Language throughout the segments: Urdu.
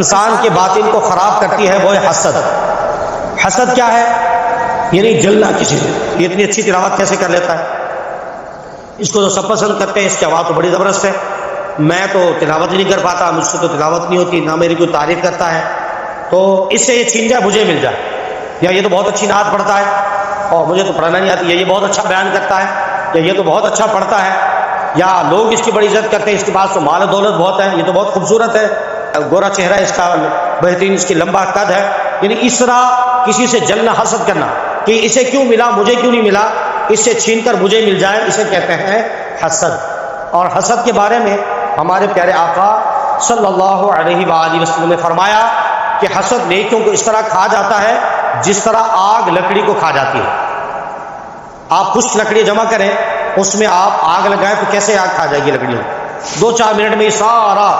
انسان کے باطن کو خراب کرتی ہے وہ ہے حسد۔ حسد کیا ہے؟ یعنی جلنا کسی سے۔ یہ اتنی اچھی تلاوت کیسے کر لیتا ہے؟ اس کو تو سب پسند کرتے ہیں، اس کی آواز تو بڑی زبردست ہے، میں تو تلاوت ہی نہیں کر پاتا، مجھ سے تو تلاوت نہیں ہوتی، نہ میری کوئی تعریف کرتا ہے، تو اس سے یہ چھین جائے مجھے مل جائے، یا یہ تو بہت اچھی نعت پڑھتا ہے اور مجھے تو پڑھنا نہیں آتی، یا یہ بہت اچھا بیان کرتا ہے، یا یہ تو بہت اچھا پڑھتا ہے، یا لوگ اس کی بڑی عزت کرتے ہیں، اس کے پاس تو مال و دولت بہت ہے، یہ تو بہت خوبصورت ہے، گورا چہرہ اس کا، بہترین اس کی لمبا قد ہے۔ یعنی اس طرح کسی سے جلنا، حسد کرنا کہ اسے کیوں ملا مجھے کیوں نہیں ملا، اس سے چھین کر مجھے مل جائے، اسے کہتے ہیں حسد۔ اور حسد کے بارے میں ہمارے پیارے آقا صلی اللہ علیہ وآلہ وسلم نے فرمایا کہ حسد نیکیوں کو اس طرح کھا جاتا ہے جس طرح آگ لکڑی کو کھا جاتی ہے۔ آپ خشک لکڑی جمع کریں، اس میں آپ آگ لگائیں تو کیسے آگ کھا جائے گی لکڑیوں؟ 2-4 منٹ میں سارا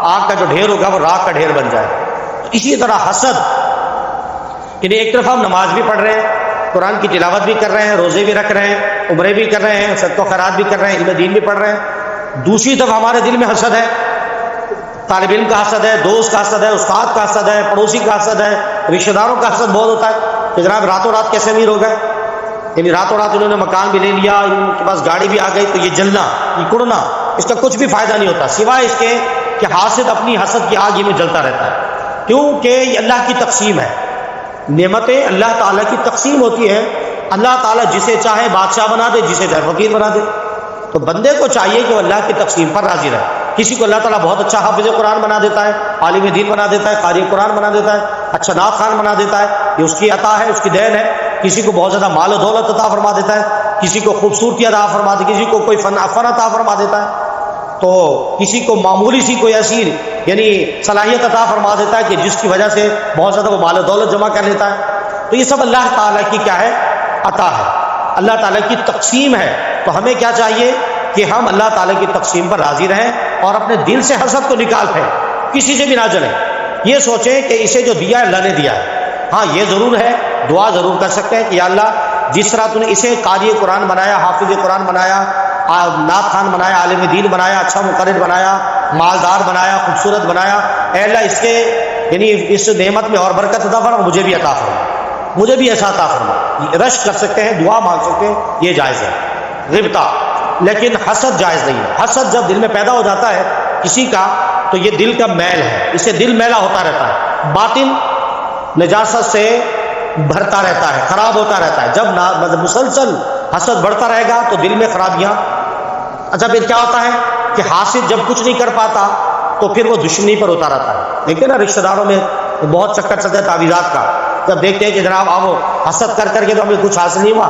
آگ کا جو ڈھیر ہوگا وہ راکھ کا ڈھیر بن جائے۔ اسی طرح حسد، یعنی ایک طرف ہم نماز بھی پڑھ رہے ہیں، قرآن کی تلاوت بھی کر رہے ہیں، روزے بھی رکھ رہے ہیں، عمرے بھی کر رہے ہیں، صدقہ و خیرات بھی کر رہے ہیں، علم دین بھی پڑھ رہے ہیں، دوسری طرف ہمارے دل میں حسد ہے، طالب علم کا حسد ہے، دوست کا حسد ہے، استاد کا حسد ہے، پڑوسی کا حسد ہے، رشتہ داروں کا حسد بہت ہوتا ہے کہ جناب راتوں رات کیسے امیر ہو گئے، یعنی راتوں رات انہوں نے مکان بھی لے لیا، ان کے پاس گاڑی بھی آ گئی، تو یہ جلنا، یہ کڑنا، اس کا کچھ بھی فائدہ نہیں ہوتا سوائے اس کے کہ حاسد اپنی حسد کی آگ میں جلتا رہتا ہے، کیونکہ یہ اللہ کی تقسیم ہے، نعمتیں اللہ تعالیٰ کی تقسیم ہوتی ہے، اللہ تعالیٰ جسے چاہے بادشاہ بنا دے، جسے چاہے فقیر بنا دے، تو بندے کو چاہیے کہ وہ اللہ کی تقسیم پر راضی رہے۔ کسی کو اللہ تعالیٰ بہت اچھا حافظ قرآن بنا دیتا ہے، عالم دین بنا دیتا ہے، قاری قرآن بنا دیتا ہے، اچھا نعت خوان بنا دیتا ہے، یہ اس کی عطا ہے، اس کی دین ہے۔ کسی کو بہت زیادہ مال و دولت عطا فرما دیتا ہے، کسی کو خوبصورتی عطا فرما دیتا ہے، کسی کو کوئی فن عطا فرما دیتا ہے، تو کسی کو معمولی سی کوئی ایسی یعنی صلاحیت عطا فرما دیتا ہے کہ جس کی وجہ سے بہت زیادہ وہ مال و دولت جمع کر لیتا ہے۔ تو یہ سب اللہ تعالیٰ کی کیا ہے؟ عطا ہے، اللہ تعالیٰ کی تقسیم ہے۔ تو ہمیں کیا چاہیے کہ ہم اللہ تعالیٰ کی تقسیم پر راضی رہیں اور اپنے دل سے حسد کو نکال پھینکیں، کسی سے بھی نہ جلیں، یہ سوچیں کہ اسے جو دیا ہے اللہ نے دیا ہے۔ ہاں یہ ضرور ہے، دعا ضرور کر سکتے ہیں کہ یا اللہ جس طرح تو نے اسے قاری قرآن بنایا، حافظ قرآن بنایا، نعت خوان بنایا، عالم دین بنایا، اچھا مقرر بنایا، مالدار بنایا، خوبصورت بنایا، اے اللہ اس کے یعنی اس نعمت میں اور برکت عطا فرما، مجھے بھی عطا فرما، مجھے بھی ایسا عطا فرما۔ رش کر سکتے ہیں، دعا مانگ سکتے ہیں، یہ جائز ہے، غبطہ، لیکن حسد جائز نہیں ہے۔ حسد جب دل میں پیدا ہو جاتا ہے کسی کا تو یہ دل کا میل ہے، اسے دل میلا ہوتا رہتا ہے، باطن نجاست سے بھرتا رہتا ہے، خراب ہوتا رہتا ہے۔ جب مسلسل حسد بڑھتا رہے گا تو دل میں خرابیاں، اچھا پھر کیا ہوتا ہے کہ حاسد جب کچھ نہیں کر پاتا تو پھر وہ دشمنی پر ہوتا رہتا ہے۔ دیکھتے نا رشتہ داروں میں بہت چکر چلتا ہے تعویذات کا، جب دیکھتے ہیں کہ جناب اب حسد کر کے تو ہمیں کچھ حاصل نہیں ہوا،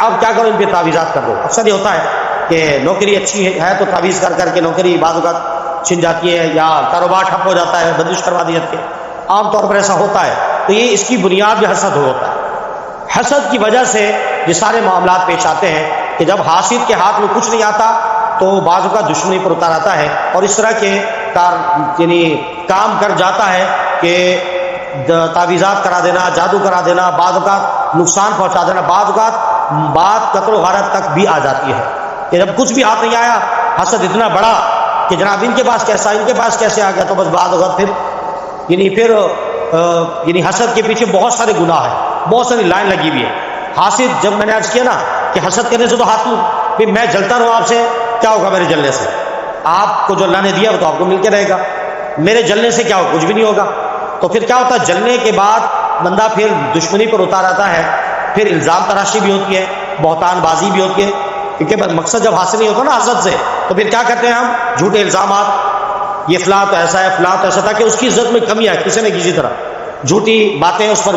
اب کیا کرو ان پہ تعویذات کر دو۔ اکثر یہ ہوتا ہے کہ نوکری اچھی ہے تو تعویذ کر کے نوکری بعض اوقات چھن جاتی ہے، یا کاروبار ٹھپ ہو جاتا ہے، بندش کروا دی جاتی ہے، عام طور پر ایسا ہوتا ہے۔ تو یہ اس کی بنیاد بھی حسد ہوتا ہے۔ حسد کی وجہ سے یہ سارے معاملات پیش آتے ہیں کہ جب حاسد کے ہاتھ میں کچھ نہیں آتا تو بعض اوقات دشمنی پر اتار آتا ہے، اور اس طرح کے یعنی کام کر جاتا ہے کہ تعویذات کرا دینا، جادو کرا دینا، بعض اوقات نقصان پہنچا دینا، بعض اوقات بات قتل و غارت تک بھی آ جاتی ہے کہ جب کچھ بھی ہاتھ نہیں آیا، حسد اتنا بڑا کہ جناب ان کے پاس کیسا، ان کے پاس کیسے آ گیا، تو بس بعض اوقات پھر حسد کے پیچھے بہت سارے گناہ ہیں، بہت ساری لائن لگی ہوئی ہے۔ حاسد، جب میں نے عرض کیا نا کہ حسد کرنے سے تو ہاتھ پھر میں جلتا رہوں آپ سے، کیا ہوگا میرے جلنے سے؟ آپ کو جو اللہ نے دیا وہ تو آپ کو مل کے رہے گا، میرے جلنے سے کیا ہو؟ کچھ بھی نہیں ہوگا۔ تو پھر کیا ہوتا ہے؟ جلنے کے بعد بندہ پھر دشمنی پر اتار آتا ہے، پھر الزام تراشی بھی ہوتی ہے، بہتان بازی بھی ہوتی ہے، کیونکہ مقصد جب حاصل نہیں ہوتا نا حسد سے تو پھر کیا کرتے ہیں ہم؟ جھوٹے الزامات، یہ فلاں تو ایسا ہے، فلاں تو ایسا تھا، کہ اس کی عزت میں کمی آئے کسی نہ کسی طرح، جھوٹی باتیں اس پر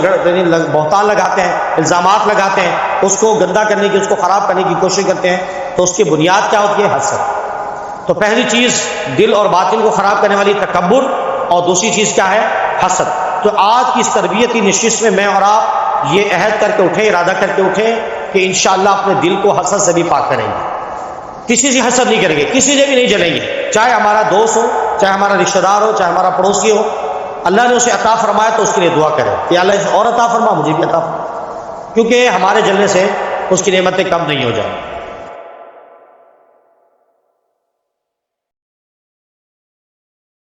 بہتان لگاتے ہیں، الزامات لگاتے ہیں، اس کو گندا کرنے کی، اس کو خراب کرنے کی کوشش کرتے ہیں، تو اس کی بنیاد کیا ہوتی ہے؟ حسد۔ تو پہلی چیز دل اور باطن کو خراب کرنے والی تکبر، اور دوسری چیز کیا ہے؟ حسد۔ تو آج کی اس تربیتی نشست میں میں اور آپ یہ عہد کر کے اٹھیں، ارادہ کر کے اٹھیں کہ انشاءاللہ اپنے دل کو حسد سے بھی پاک کریں گے، کسی سے حسد نہیں کریں گے، کسی سے بھی نہیں جلیں گے، چاہے ہمارا دوست ہو، چاہے ہمارا رشتہ دار ہو، چاہے ہمارا پڑوسی ہو، اللہ نے اسے عطا فرمایا تو اس کے لیے دعا کریں کہ اللہ اسے اور عطا فرما، مجھے بھی عطا فرما، کیونکہ ہمارے جلنے سے اس کی نعمتیں کم نہیں ہو جائیں۔